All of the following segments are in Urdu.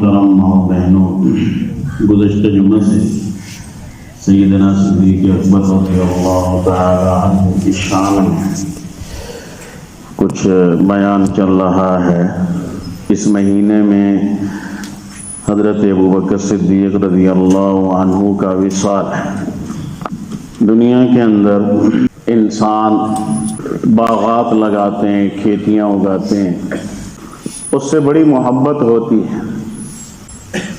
محترم ماں بہنوں، گزشتہ جمعہ سے سیدنا صدیق اکبر رضی اللہ تعالی عنہ کی شان میں کچھ بیان چل رہا ہے۔ اس مہینے میں حضرت ابوبکر صدیق رضی اللہ عنہ کا وصال ہے۔ دنیا کے اندر انسان باغات لگاتے ہیں، کھیتیاں اگاتے ہیں، اس سے بڑی محبت ہوتی ہے۔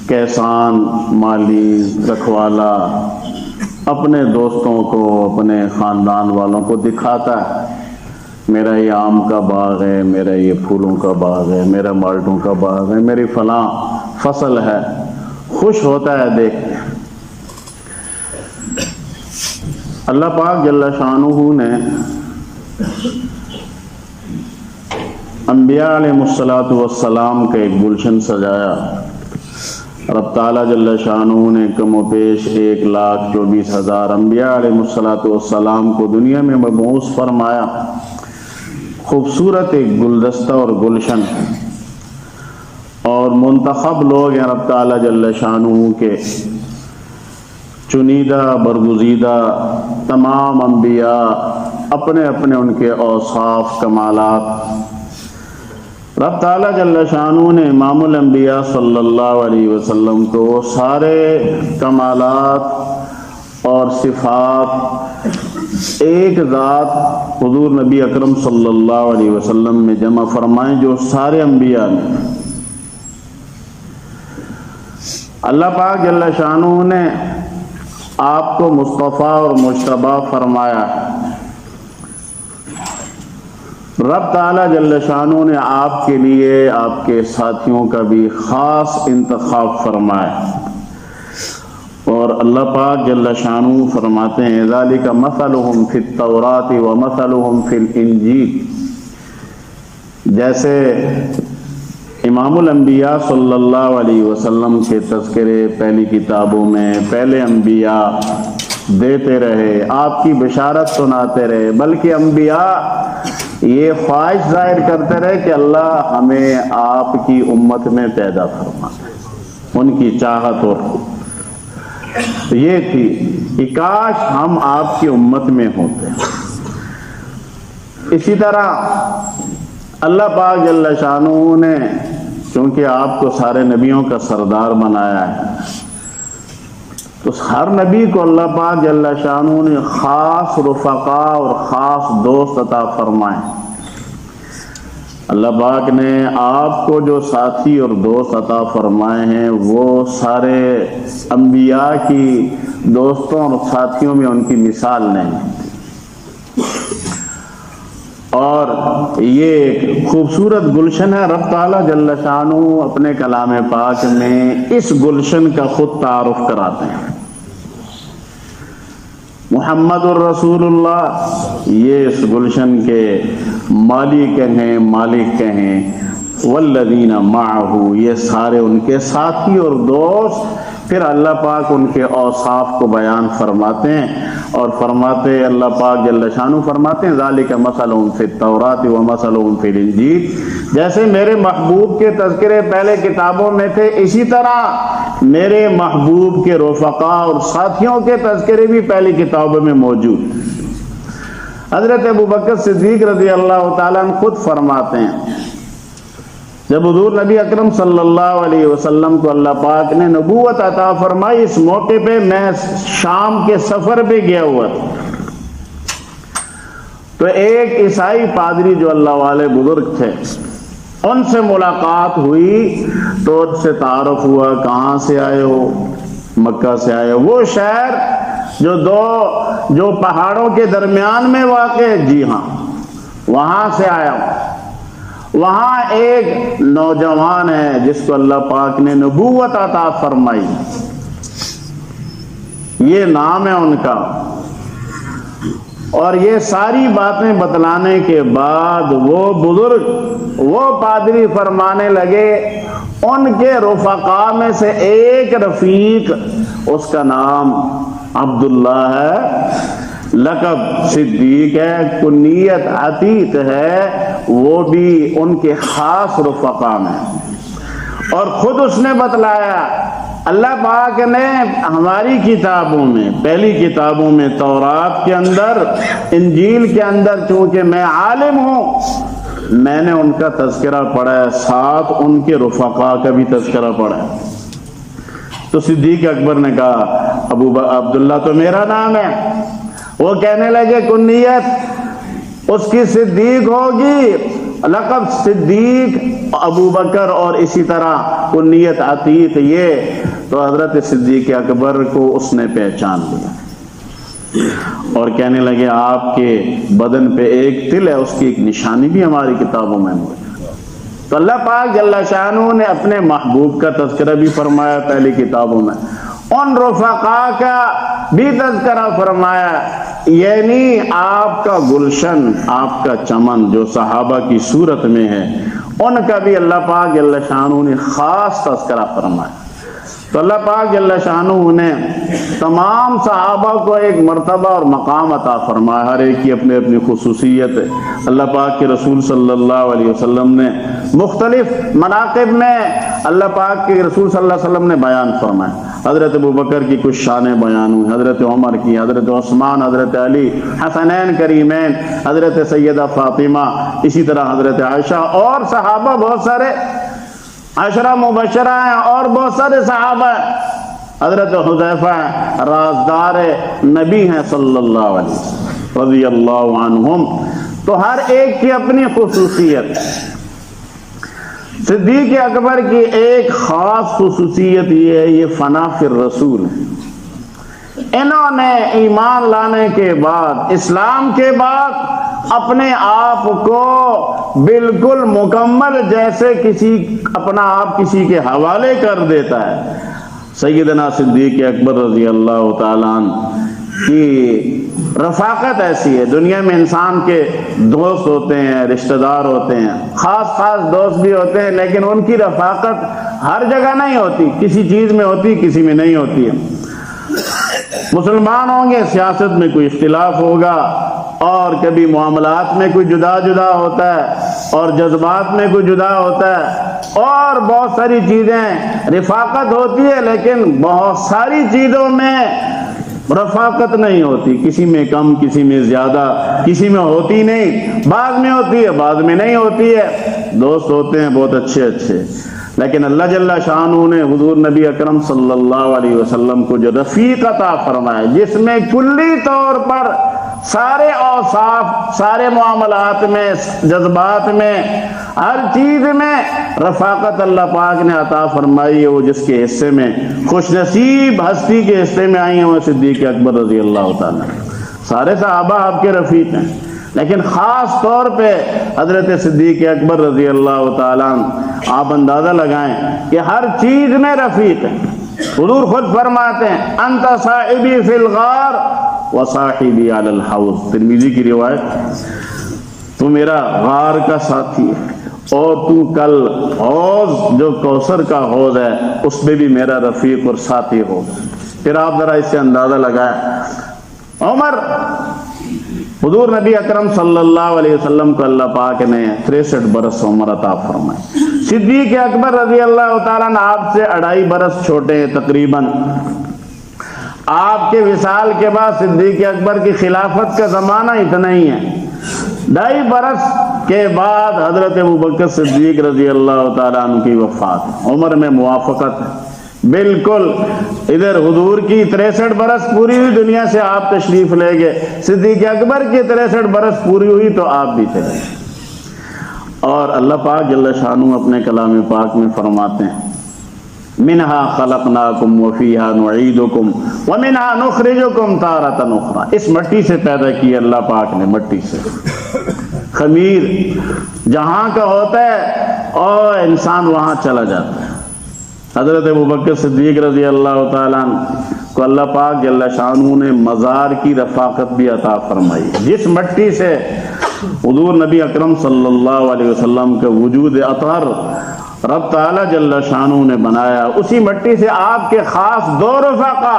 کسان، مالی، رکھوالا اپنے دوستوں کو، اپنے خاندان والوں کو دکھاتا ہے، میرا یہ آم کا باغ ہے، میرا یہ پھولوں کا باغ ہے، میرا مالٹوں کا باغ ہے، میری فلاں فصل ہے، خوش ہوتا ہے دیکھ کے۔ اللہ پاک جل شانہ نے انبیاء علیہ السلام کا ایک گلشن سجایا۔ رب تعالیٰ جل شانہ نے کم و بیش 1,24,000 انبیاء علیہ السلام کو دنیا میں مبعوث فرمایا۔ خوبصورت ایک گلدستہ اور گلشن، اور منتخب لوگ ہیں رب تعالیٰ جل شانہ کے، چنیدہ برگزیدہ تمام انبیاء، اپنے اپنے ان کے اوصاف، کمالات۔ رب تعالیٰ جل شانہ نے امام الانبیاء صلی اللہ علیہ وسلم کو سارے کمالات اور صفات ایک ذات حضور نبی اکرم صلی اللہ علیہ وسلم میں جمع فرمائیں، جو سارے انبیاء نے۔ اللہ پاک جل شانہ نے آپ کو مصطفیٰ اور مجتبیٰ فرمایا۔ رب تعالیٰ جل شانہ نے آپ کے لیے آپ کے ساتھیوں کا بھی خاص انتخاب فرمایا، اور اللہ پاک جل شانہ فرماتے ہیں ذَلِكَ مَثَلُهُمْ فِي التَّوْرَاةِ وَمَثَلُهُمْ فِي الْإِنْجِيلِ۔ جیسے امام الانبیاء صلی اللہ علیہ وسلم کے تذکرے پہلی کتابوں میں پہلے انبیاء دیتے رہے، آپ کی بشارت سناتے رہے، بلکہ انبیاء یہ خواہش ظاہر کرتے رہے کہ اللہ ہمیں آپ کی امت میں پیدا فرما دے۔ ان کی چاہت اور یہ تھی کہ کاش ہم آپ کی امت میں ہوتے۔ اسی طرح اللہ پاک جل شانہ نے چونکہ آپ کو سارے نبیوں کا سردار بنایا ہے، تو ہر نبی کو اللہ پاک جل شانہ نے خاص رفقا اور خاص دوست عطا فرمائے۔ اللہ پاک نے آپ کو جو ساتھی اور دوست عطا فرمائے ہیں، وہ سارے انبیاء کی دوستوں اور ساتھیوں میں ان کی مثال نہیں۔ اور یہ ایک خوبصورت گلشن ہے۔ رب تعالیٰ جل شانہ اپنے کلام پاک میں اس گلشن کا خود تعارف کراتے ہیں۔ محمد الرسول اللہ، یہ اس گلشن کے مالک کہیں، والذین معہ، یہ سارے ان کے ساتھی اور دوست۔ پھر اللہ پاک ان کے اوصاف کو بیان فرماتے ہیں، اور فرماتے اللہ پاک جل شانہ فرماتے ہیں ذالک مثلہم فی التوراۃ ومثلہم فی الانجیل۔ جیسے میرے محبوب کے تذکرے پہلے کتابوں میں تھے، اسی طرح میرے محبوب کے رفقا اور ساتھیوں کے تذکرے بھی پہلی کتابوں میں موجود۔ حضرت ابوبکر صدیق رضی اللہ تعالیٰ عنہ خود فرماتے ہیں، جب حضور نبی اکرم صلی اللہ علیہ وسلم کو اللہ پاک نے نبوت عطا فرمائی، اس موقع پہ میں شام کے سفر پہ گیا ہوا تھا، تو ایک عیسائی پادری جو اللہ والے بزرگ تھے، ان سے ملاقات ہوئی، تو ان سے تعارف ہوا، کہاں سے آئے ہو؟ مکہ سے آئے ہو؟ وہ شہر جو پہاڑوں کے درمیان میں واقع ہے؟ جی ہاں، وہاں سے آیا ہوں۔ وہاں ایک نوجوان ہے جس کو اللہ پاک نے نبوت عطا فرمائی، یہ نام ہے ان کا۔ اور یہ ساری باتیں بتلانے کے بعد وہ بزرگ، وہ پادری فرمانے لگے، ان کے رفقا میں سے ایک رفیق، اس کا نام عبداللہ ہے، لقب صدیق ہے، کنیت عتیق ہے، وہ بھی ان کے خاص رفقا میں۔ اور خود اس نے بتلایا، اللہ پاک نے ہماری کتابوں میں، پہلی کتابوں میں تورات کے اندر، انجیل کے اندر، چونکہ میں عالم ہوں میں نے ان کا تذکرہ پڑھا ہے، ساتھ ان کے رفقا کا بھی تذکرہ پڑھا ہے۔ تو صدیق اکبر نے کہا عبداللہ تو میرا نام ہے۔ وہ کہنے لگے کنیت اس کی صدیق ہوگی، لقب صدیق ابو بکر، اور اسی طرح کنیت عتیق۔ یہ تو حضرت صدیق اکبر کو اس نے پہچان لیا اور کہنے لگے آپ کے بدن پہ ایک تل ہے، اس کی ایک نشانی بھی ہماری کتابوں میں ہے۔ تو اللہ پاک جل شانہ نے اپنے محبوب کا تذکرہ بھی فرمایا پہلی کتابوں میں، ان رفقا کا بھی تذکرہ فرمایا، یعنی آپ کا گلشن، آپ کا چمن جو صحابہ کی صورت میں ہے، ان کا بھی اللہ پاک جل شانہ نے خاص تذکرہ فرمایا۔ تو اللہ پاک جل شانہ نے تمام صحابہ کو ایک مرتبہ اور مقام عطا فرمایا، ہر ایک کی اپنی اپنی خصوصیت ہے۔ اللہ پاک کے رسول صلی اللہ علیہ وسلم نے مختلف مناقب میں اللہ پاک کے رسول صلی اللہ علیہ وسلم نے بیان فرمایا۔ حضرت ابو بکر کی کچھ شانیں بیان ہوئی، حضرت عمر کی، حضرت عثمان، حضرت علی، حسنین کریمین، حضرت سیدہ فاطمہ، اسی طرح حضرت عائشہ، اور صحابہ بہت سارے عشرہ مبشرہ ہیں، اور بہت سارے صحابہ ہیں۔ حضرت حذیفہ رازدار نبی ہیں صلی اللہ علیہ وسلم رضی اللہ عنہم۔ تو ہر ایک کی اپنی خصوصیت۔ صدیق اکبر کی ایک خاص خصوصیت یہ ہے، یہ فنا فی الرسول ہے۔ انہوں نے ایمان لانے کے بعد، اسلام کے بعد، اپنے آپ کو بالکل مکمل جیسے اپنا آپ کسی کے حوالے کر دیتا ہے۔ سیدنا صدیق اکبر رضی اللہ تعالیٰ عنہ کی رفاقت ایسی ہے، دنیا میں انسان کے دوست ہوتے ہیں، رشتہ دار ہوتے ہیں، خاص دوست بھی ہوتے ہیں، لیکن ان کی رفاقت ہر جگہ نہیں ہوتی، کسی چیز میں ہوتی، کسی میں نہیں ہوتی ہے۔ مسلمان ہوں گے، سیاست میں کوئی اختلاف ہوگا، اور کبھی معاملات میں کوئی جدا ہوتا ہے، اور جذبات میں کوئی جدا ہوتا ہے، اور بہت ساری چیزیں رفاقت ہوتی ہے، لیکن بہت ساری چیزوں میں رفاقت نہیں ہوتی، کسی میں کم، کسی میں زیادہ، کسی میں ہوتی نہیں، بعض میں ہوتی ہے، بعض میں نہیں ہوتی ہے۔ دوست ہوتے ہیں بہت اچھے، لیکن اللہ جل شانہ نے حضور نبی اکرم صلی اللہ علیہ وسلم کو جو رفیق عطا فرمایا، جس میں کلی طور پر سارے اوصاف، سارے معاملات میں، جذبات میں، ہر چیز میں رفاقت اللہ پاک نے عطا فرمائی ہے، وہ جس کے حصے میں خوش نصیب ہستی کے حصے میں آئی ہیں وہ صدیق اکبر رضی اللہ تعالیٰ۔ سارے صحابہ آپ کے رفیق ہیں، لیکن خاص طور پہ حضرت صدیق اکبر رضی اللہ تعالیٰ آپ اندازہ لگائیں کہ ہر چیز میں رفیق ہیں۔ حضور خود فرماتے ہیں انت صاحبی فی الغار وصاحبی علی الحوض، ترمذی کی روایت، تو میرا غار کا ساتھی ہے، اور تو کل حوض جو کوثر کا حوض ہے اس میں بھی میرا رفیق اور ساتھی ہوگا۔ پھر آپ ذرا اس سے اندازہ لگائیں، عمر، حضور نبی اکرم صلی اللہ علیہ وسلم کو اللہ پاک نے 63 برس عمر عطا فرمائے۔ صدیق اکبر رضی اللہ تعالیٰ نے آپ سے 2.5 برس چھوٹے ہیں تقریباً۔ آپ کے وصال کے بعد صدیق اکبر کی خلافت کا زمانہ اتنا ہی ہے، 2.5 برس کے بعد حضرت ابوبکر صدیق رضی اللہ تعالیٰ عنہ کی وفات۔ عمر میں موافقت ہے بالکل، ادھر حضور کی 63 برس پوری ہوئی، دنیا سے آپ تشریف لے گئے، صدیق اکبر کی 63 برس پوری ہوئی تو آپ بھی چلے۔ اور اللہ پاک جل شانہ اپنے کلام پاک میں فرماتے ہیں منہا خلقناکم وفیہا نعیدکم ومنہا نخرجکم تارۃ اخری، اس مٹی سے پیدا کیا اللہ پاک نے، مٹی سے، خمیر جہاں کا ہوتا ہے اور انسان وہاں چلا جاتا ہے۔ حضرت ابوبکر صدیق رضی اللہ تعالیٰ عنہ کو اللہ پاک جل شانہ نے مزار کی رفاقت بھی عطا فرمائی، جس مٹی سے حضور نبی اکرم صلی اللہ علیہ وسلم کے وجود اطہر رب تعالیٰ جل شانہ نے بنایا، اسی مٹی سے آپ کے خاص 2 رفقا،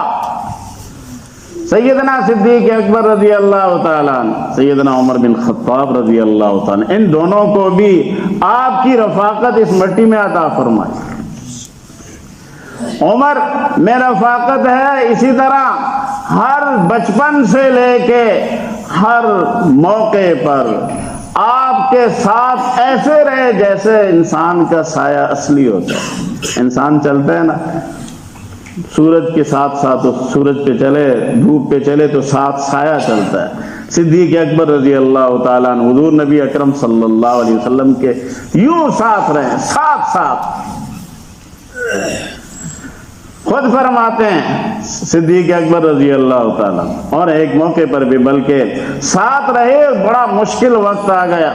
سیدنا صدیق اکبر رضی اللہ تعالیٰ عنہ، سیدنا عمر بن خطاب رضی اللہ تعالیٰ عنہ، ان دونوں کو بھی آپ کی رفاقت اس مٹی میں عطا فرمائی۔ عمر میں رفاقت ہے، اسی طرح ہر بچپن سے لے کے ہر موقع پر آپ کے ساتھ ایسے رہے جیسے انسان کا سایہ اصلی ہوتا ہے۔ انسان چلتا ہے نا سورج کے ساتھ ساتھ، سورج پہ چلے دھوپ پہ چلے تو ساتھ سایہ چلتا ہے۔ صدیق اکبر رضی اللہ تعالیٰ عنہ حضور نبی اکرم صلی اللہ علیہ وسلم کے یوں ساتھ رہے، ساتھ خود فرماتے ہیں صدیق اکبر رضی اللہ تعالیٰ، اور ایک موقع پر بھی بلکہ ساتھ رہے، بڑا مشکل وقت آ گیا،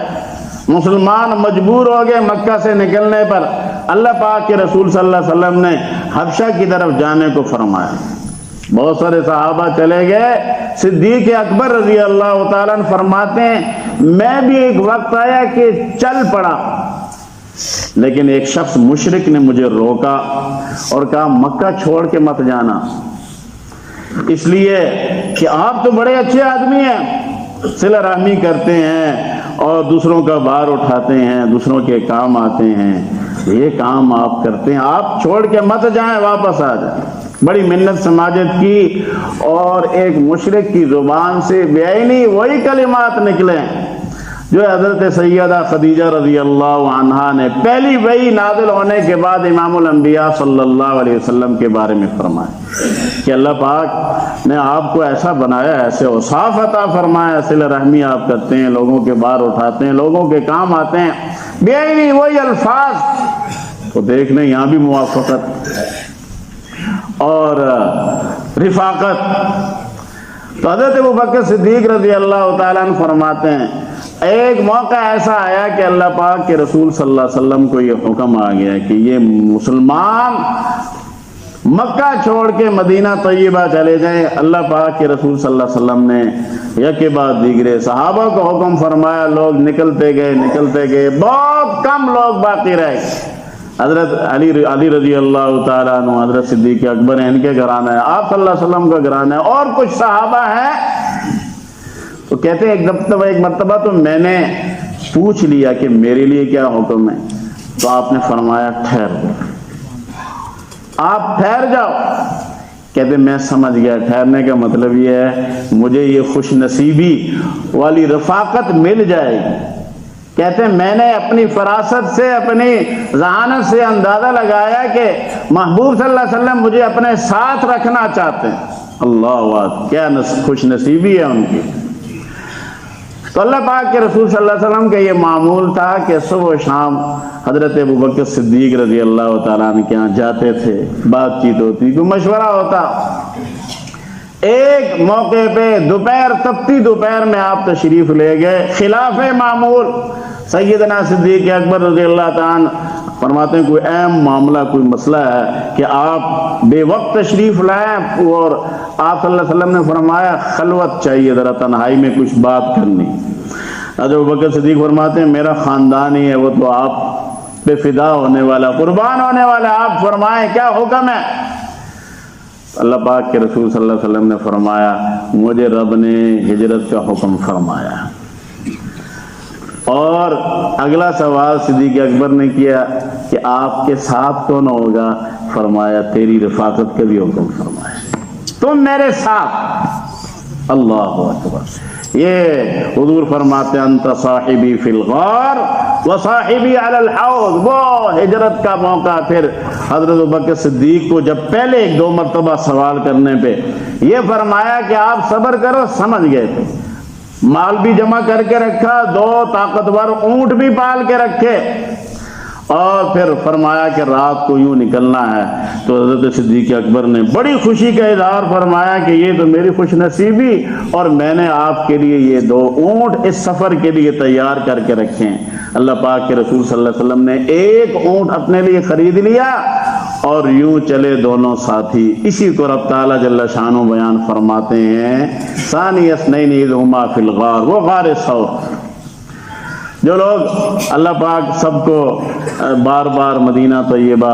مسلمان مجبور ہو گئے مکہ سے نکلنے پر، اللہ پاک کے رسول صلی اللہ علیہ وسلم نے حبشہ کی طرف جانے کو فرمایا۔ بہت سارے صحابہ چلے گئے، صدیق اکبر رضی اللہ تعالیٰ عنہ فرماتے ہیں میں بھی ایک وقت آیا کہ چل پڑا، لیکن ایک شخص مشرک نے مجھے روکا اور کہا مکہ چھوڑ کے مت جانا، اس لیے کہ آپ تو بڑے اچھے آدمی ہیں، صلہ رحمی کرتے ہیں اور دوسروں کا بار اٹھاتے ہیں، دوسروں کے کام آتے ہیں، یہ کام آپ کرتے ہیں، آپ چھوڑ کے مت جائیں، واپس آ جائیں۔ بڑی منت سماجت کی اور ایک مشرک کی زبان سے بیعینی وہی کلمات نکلے جو حضرت سیدہ خدیجہ رضی اللہ عنہا نے پہلی وحی نازل ہونے کے بعد امام الانبیاء صلی اللہ علیہ وسلم کے بارے میں فرمایا کہ اللہ پاک نے آپ کو ایسا بنایا، ایسے اوصاف عطا فرمایا، صلہ رحمی آپ کرتے ہیں، لوگوں کے بار اٹھاتے ہیں، لوگوں کے کام آتے ہیں، بیعینی وہی الفاظ تو دیکھ لیں یہاں بھی موافقت اور رفاقت۔ تو حضرت ابوبکر صدیق رضی اللہ تعالیٰ عنہ فرماتے ہیں ایک موقع ایسا آیا کہ اللہ پاک کے رسول صلی اللہ علیہ وسلم کو یہ حکم آ گیا کہ یہ مسلمان مکہ چھوڑ کے مدینہ طیبہ چلے جائیں۔ اللہ پاک کے رسول صلی اللہ علیہ وسلم نے یکے بعد دیگرے صحابہ کو حکم فرمایا، لوگ نکلتے گئے، بہت کم لوگ باقی رہ گئے۔ حضرت علی رضی اللہ تعالیٰ عنہ، حضرت صدیق اکبر ہیں، ان کے گھرانہ ہے، آپ صلی اللہ علیہ وسلم کا گھرانہ ہے، اور کچھ صحابہ ہیں۔ تو کہتے ہیں ایک مرتبہ تو میں نے پوچھ لیا کہ میرے لیے کیا حکم ہے، تو آپ نے فرمایا ٹھہر جاؤ، آپ ٹھہر جاؤ۔ کہتے میں سمجھ گیا ٹھہرنے کا مطلب یہ ہے مجھے یہ خوش نصیبی والی رفاقت مل جائے گی۔ کہتے ہیں میں نے اپنی فراست سے، اپنی ذہانت سے اندازہ لگایا کہ محبوب صلی اللہ علیہ وسلم مجھے اپنے ساتھ رکھنا چاہتے ہیں۔ اللہ اکبر، کیا خوش نصیبی ہے ان کی۔ تو اللہ پاک کے رسول صلی اللہ علیہ وسلم کا یہ معمول تھا کہ صبح و شام حضرت ابوبکر صدیق رضی اللہ تعالیٰ عنہ کے یہاں جاتے تھے، بات چیت ہوتی، کوئی مشورہ ہوتا۔ ایک موقع پہ تپتی دوپہر میں آپ تشریف لے گئے، خلاف معمول۔ سیدنا صدیق اکبر رضی اللہ تعالیٰ فرماتے ہیں کوئی اہم معاملہ، کوئی مسئلہ ہے کہ آپ بے وقت تشریف لائیں، اور آپ صلی اللہ علیہ وسلم نے فرمایا خلوت چاہیے، ذرا تنہائی میں کچھ بات کرنی۔ حضرت ابوبکر صدیق فرماتے ہیں میرا خاندان ہی ہے، وہ تو آپ پہ فدا ہونے والا، قربان ہونے والا، آپ فرمائیں کیا حکم ہے۔ اللہ پاک کے رسول صلی اللہ علیہ وسلم نے فرمایا مجھے رب نے ہجرت کا حکم فرمایا۔ اور اگلا سوال صدیق اکبر نے کیا کہ آپ کے ساتھ کون ہوگا؟ فرمایا تیری رفاقت کا بھی حکم فرمایا، تم میرے ساتھ۔ اللہ اکبر، یہ حضور فرماتے ہیں انت صاحبی فی الغار وصاحبی علی الحوض۔ وہ ہجرت کا موقع پھر حضرت ابوبکر صدیق کو جب پہلے ایک دو مرتبہ سوال کرنے پہ یہ فرمایا کہ آپ صبر کرو، سمجھ گئے تھے، مال بھی جمع کر کے رکھا، 2 طاقتور اونٹ بھی پال کے رکھے، اور پھر فرمایا کہ رات کو یوں نکلنا ہے۔ تو حضرت صدیق اکبر نے بڑی خوشی کا اظہار فرمایا کہ یہ تو میری خوش نصیبی، اور میں نے آپ کے لیے یہ 2 اونٹ اس سفر کے لیے تیار کر کے رکھے ہیں۔ اللہ پاک کے رسول صلی اللہ علیہ وسلم نے 1 اونٹ اپنے لیے خرید لیا اور یوں چلے دونوں ساتھی۔ اسی کو رب تعالیٰ جل شانہ بیان فرماتے ہیں ثانی اثنین اذ ہما فی الغار، وہ غار ثور۔ جو لوگ اللہ پاک سب کو بار بار مدینہ طیبہ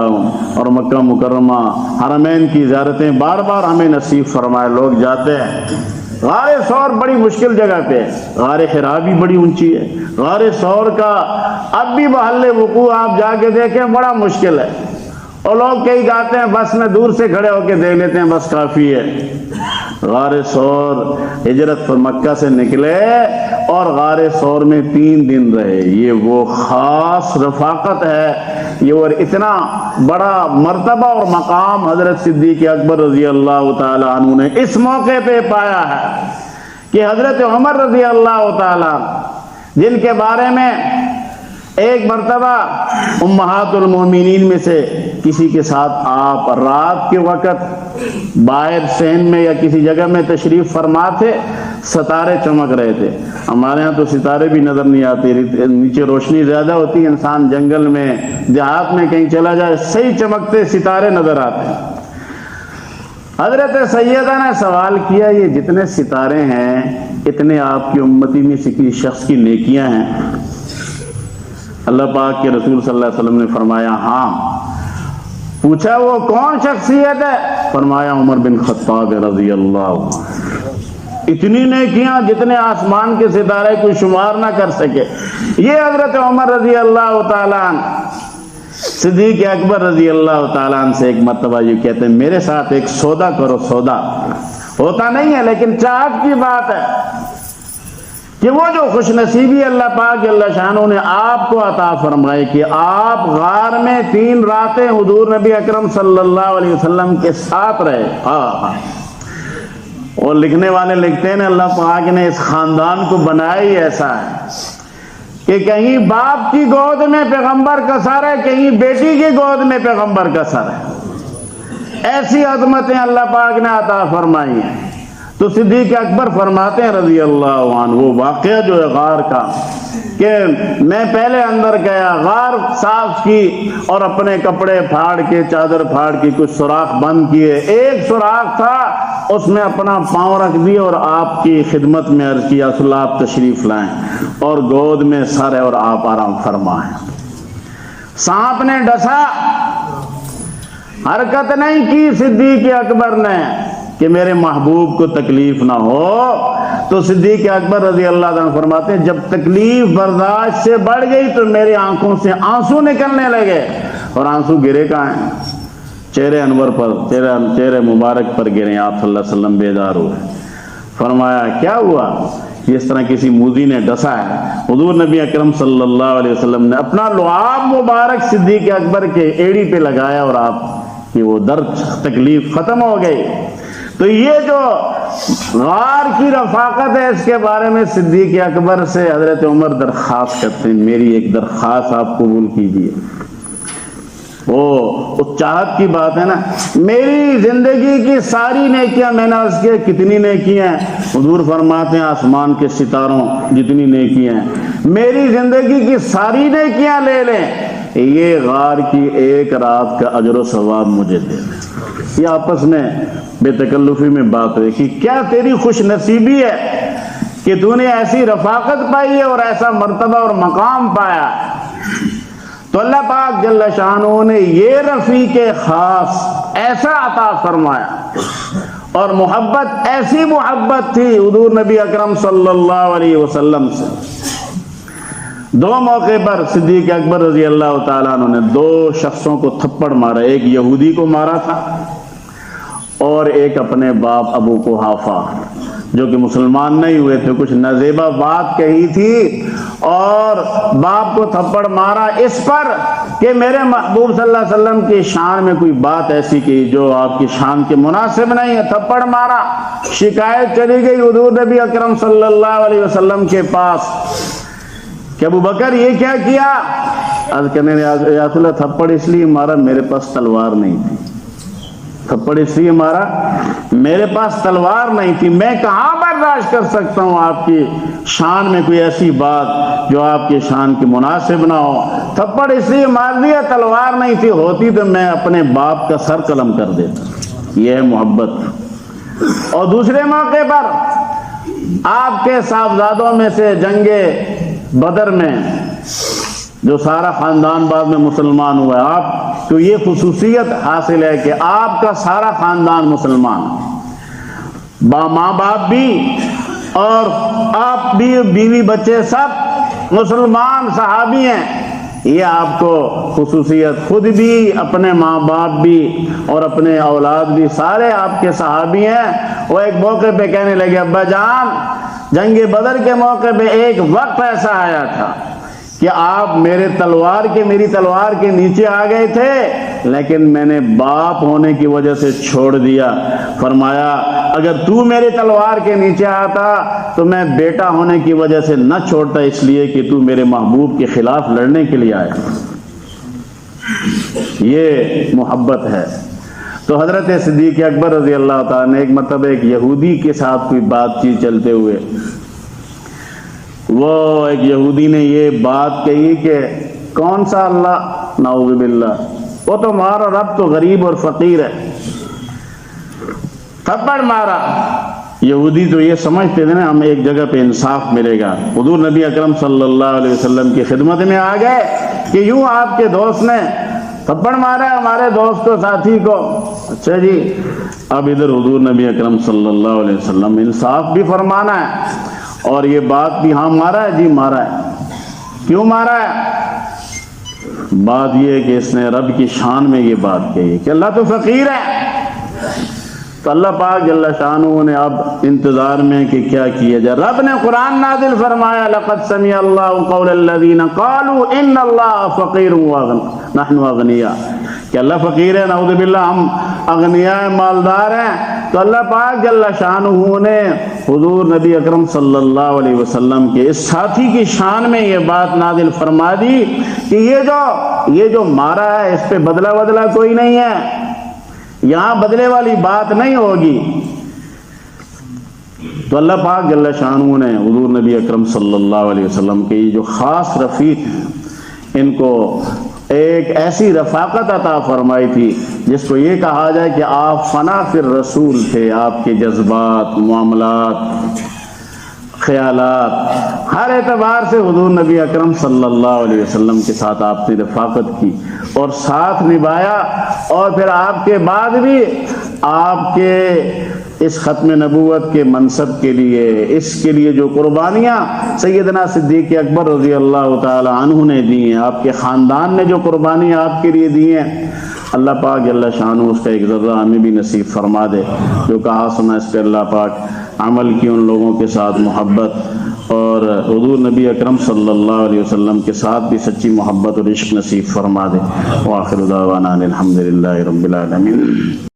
اور مکہ مکرمہ حرمین کی زیارتیں بار بار ہمیں نصیب فرمائے، لوگ جاتے ہیں۔ غار ثور بڑی مشکل جگہ پہ ہے، غار حرا بھی بڑی اونچی ہے، غار ثور کا اب بھی محل وقوع آپ جا کے دیکھیں بڑا مشکل ہے، اور لوگ کئی جاتے ہیں بس میں دور سے کھڑے ہو کے دیکھ لیتے ہیں بس کافی ہے۔ غار ثور ہجرت پر مکہ سے نکلے اور غار ثور میں 3 دن رہے۔ یہ وہ خاص رفاقت ہے، یہ اور اتنا بڑا مرتبہ اور مقام حضرت صدیق اکبر رضی اللہ تعالی عنہ نے اس موقع پہ پایا ہے کہ حضرت عمر رضی اللہ تعالی جن کے بارے میں ایک مرتبہ امہات المومنین میں سے کسی کے ساتھ آپ رات کے وقت باہر صحن میں یا کسی جگہ میں تشریف فرما تھے، ستارے چمک رہے تھے۔ ہمارے ہاں تو ستارے بھی نظر نہیں آتے، نیچے روشنی زیادہ ہوتی ہے، انسان جنگل میں دیہات میں کہیں چلا جائے صحیح چمکتے ستارے نظر آتے ہیں۔ حضرت سیدہ نے سوال کیا یہ جتنے ستارے ہیں اتنے آپ کی امتی میں سے کسی شخص کی نیکیاں ہیں؟ اللہ پاک کے رسول صلی اللہ علیہ وسلم نے فرمایا ہاں۔ پوچھا وہ کون شخصیت ہے؟ فرمایا عمر بن خطاب رضی اللہ عنہ۔ اتنی نیکیاں جتنے آسمان کے ستارے کوئی شمار نہ کر سکے۔ یہ حضرت عمر رضی اللہ تعالیٰ عنہ صدیق اکبر رضی اللہ تعالیٰ عنہ سے ایک مرتبہ یہ کہتے ہیں میرے ساتھ ایک سودا کرو۔ سودا ہوتا نہیں ہے لیکن چاہت کی بات ہے کہ وہ جو خوش نصیبی اللہ پاک جل شانہ نے آپ کو عطا فرمائے کہ آپ غار میں 3 راتیں حضور نبی اکرم صلی اللہ علیہ وسلم کے ساتھ رہے۔ اور لکھنے والے لکھتے ہیں اللہ پاک نے اس خاندان کو بنایا ہی ایسا ہے کہ کہیں باپ کی گود میں پیغمبر کا سر ہے، کہیں بیٹی کی گود میں پیغمبر کا سر ہے۔ ایسی عظمتیں اللہ پاک نے عطا فرمائی ہیں۔ تو صدیق اکبر فرماتے ہیں رضی اللہ عنہ وہ واقعہ جو ہے غار کا کہ میں پہلے اندر گیا، غار صاف کی اور اپنے کپڑے پھاڑ کے چادر پھاڑ کے کچھ سوراخ بند کیے، ایک سوراخ تھا اس میں اپنا پاؤں رکھ دیا اور آپ کی خدمت میں عرض کیا رسول اللہ آپ تشریف لائیں، اور گود میں سر ہے اور آپ آرام فرمائیں۔ سانپ نے ڈسا، حرکت نہیں کی صدیق اکبر نے کہ میرے محبوب کو تکلیف نہ ہو۔ تو صدیق اکبر رضی اللہ عنہ فرماتے ہیں جب تکلیف برداشت سے بڑھ گئی تو میری آنکھوں سے آنسو نکلنے لگے، اور آنسو گرے کہاں ہیں؟ چہرے انور پر، چہرے مبارک پر گرے۔ آپ صلی اللہ علیہ وسلم بیدار ہوئے، فرمایا کیا ہوا؟ اس طرح کسی موذی نے ڈسا ہے۔ حضور نبی اکرم صلی اللہ علیہ وسلم نے اپنا لعاب مبارک صدیق اکبر کے ایڑی پہ لگایا اور آپ کی وہ درد تکلیف ختم ہو گئی۔ تو یہ جو غار کی رفاقت ہے اس کے بارے میں صدیق اکبر سے حضرت عمر درخواست کرتے ہیں میری ایک درخواست آپ قبول کیجیے۔ وہ چاہت کی بات ہے نا، میری زندگی کی ساری نیکیاں میں نے عرض کیا کتنی نیکیاں ہیں؟ حضور فرماتے ہیں آسمان کے ستاروں جتنی نیکیاں ہیں، میری زندگی کی ساری نیکیاں لے لیں، یہ غار کی ایک رات کا اجر و ثواب مجھے دے دیں۔ یہ آپس میں بے تکلفی میں بات ہوئی کہ کیا تیری خوش نصیبی ہے کہ تو نے ایسی رفاقت پائی ہے اور ایسا مرتبہ اور مقام پایا۔ تو اللہ پاک جل شانہ نے یہ رفیق خاص ایسا عطا فرمایا، اور محبت ایسی محبت تھی حضور نبی اکرم صلی اللہ علیہ وسلم سے۔ 2 موقع پر صدیق اکبر رضی اللہ تعالیٰ عنہ نے 2 شخصوں کو تھپڑ مارا، ایک یہودی کو مارا تھا اور ایک اپنے باپ ابو قحافہ جو کہ مسلمان نہیں ہوئے تھے، کچھ نازیبہ بات کہی تھی اور باپ کو تھپڑ مارا اس پر کہ میرے محبوب صلی اللہ علیہ وسلم کی شان میں کوئی بات ایسی کی جو آپ کی شان کے مناسب نہیں ہے، تھپڑ مارا۔ شکایت چلی گئی حضور نبی اکرم صلی اللہ علیہ وسلم کے پاس کہ ابو بکر یہ کیا کیا؟ عرض کرنے یا رسول اللہ تھپڑ اس لیے مارا میرے پاس تلوار نہیں تھی، تھپڑ اس لیے مارا میرے پاس تلوار نہیں تھی، میں کہاں برداشت کر سکتا ہوں آپ کی شان میں کوئی ایسی بات جو آپ کی شان کی مناسب نہ ہو، تھپڑ اس لیے مار دیا تلوار نہیں تھی، ہوتی تو میں اپنے باپ کا سر قلم کر دیتا۔ یہ ہے محبت۔ اور دوسرے موقع پر آپ کے صاحبزادوں میں سے جنگ بدر میں جو سارا خاندان بعد میں مسلمان ہوا، آپ کو یہ خصوصیت حاصل ہے کہ آپ کا سارا خاندان مسلمان، ماں باپ بھی اور آپ بھی، بیوی بچے سب مسلمان صحابی ہیں، یہ آپ کو خصوصیت، خود بھی، اپنے ماں باپ بھی اور اپنے اولاد بھی سارے آپ کے صحابی ہیں۔ وہ ایک موقع پہ کہنے لگے ابا جان، جنگ بدر کے موقع پہ ایک وقت ایسا آیا تھا کہ آپ میری تلوار کے نیچے آ گئے تھے، لیکن میں نے باپ ہونے کی وجہ سے چھوڑ دیا۔ فرمایا اگر تو میری تلوار کے نیچے آتا تو میں بیٹا ہونے کی وجہ سے نہ چھوڑتا، اس لیے کہ تو میرے محبوب کے خلاف لڑنے کے لیے آیا۔ یہ محبت ہے۔ تو حضرت صدیق اکبر رضی اللہ تعالیٰ نے ایک مرتبہ ایک یہودی کے ساتھ کوئی بات چیت چلتے ہوئے، وہ ایک یہودی نے یہ بات کہی کہ کون سا اللہ، نعوذ باللہ، وہ تو ہمارا رب تو غریب اور فقیر ہے، تھپڑ مارا۔ یہودی تو یہ سمجھتے تھے نا ہم ایک جگہ پہ انصاف ملے گا، حضور نبی اکرم صلی اللہ علیہ وسلم کی خدمت میں آ گئے کہ یوں آپ کے دوست نے تھپڑ مارا ہے ہمارے دوست کو، ساتھی کو۔ اچھا جی، اب ادھر حضور نبی اکرم صلی اللہ علیہ وسلم انصاف بھی فرمانا ہے اور یہ بات بھی، ہاں مارا ہے جی مارا ہے، کیوں مارا ہے؟ بات یہ ہے کہ اس نے رب کی شان میں یہ بات کہی کہ اللہ تو فقیر ہے۔ تو اللہ پاک جل شانہ نے اب انتظار میں کہ کیا کیا جائے، رب نے قرآن نازل فرمایا لقد سمع اللہ قول الذین قالوا ان اللہ فقیر نحن اغنیاء، کہ اللہ فقیر ہے، نعوذ باللہ ہم اغنیاء مالدار ہیں۔ تو اللہ پاک جل شانہ نے حضور نبی اکرم صلی اللہ علیہ وسلم کے اس ساتھی کی شان میں یہ بات نازل فرما دی کہ یہ جو مارا ہے اس پہ بدلہ کوئی نہیں ہے، یہاں بدلے والی بات نہیں ہوگی۔ تو اللہ پاک جل شانہ نے حضور نبی اکرم صلی اللہ علیہ وسلم کے یہ جو خاص رفیق ہیں، ان کو ایک ایسی رفاقت عطا فرمائی تھی جس کو یہ کہا جائے کہ آپ فنا فی الرسول تھے۔ آپ کے جذبات، معاملات، خیالات، ہر اعتبار سے حضور نبی اکرم صلی اللہ علیہ وسلم کے ساتھ آپ نے رفاقت کی اور ساتھ نبھایا، اور پھر آپ کے بعد بھی آپ کے اس ختم نبوت کے منصب کے لیے، اس کے لیے جو قربانیاں سیدنا صدیق اکبر رضی اللہ تعالی عنہ نے دی ہیں، آپ کے خاندان نے جو قربانیاں آپ کے لیے دی ہیں، اللہ پاک جل شانہ اس کا ایک ذرہ ہمیں بھی نصیب فرما دے۔ جو کہا سنا اس پہ اللہ پاک عمل کی، ان لوگوں کے ساتھ محبت اور حضور نبی اکرم صلی اللہ علیہ وسلم کے ساتھ بھی سچی محبت اور عشق نصیب فرما دے۔ وآخر دعوانا الحمدللہ رب العالمین۔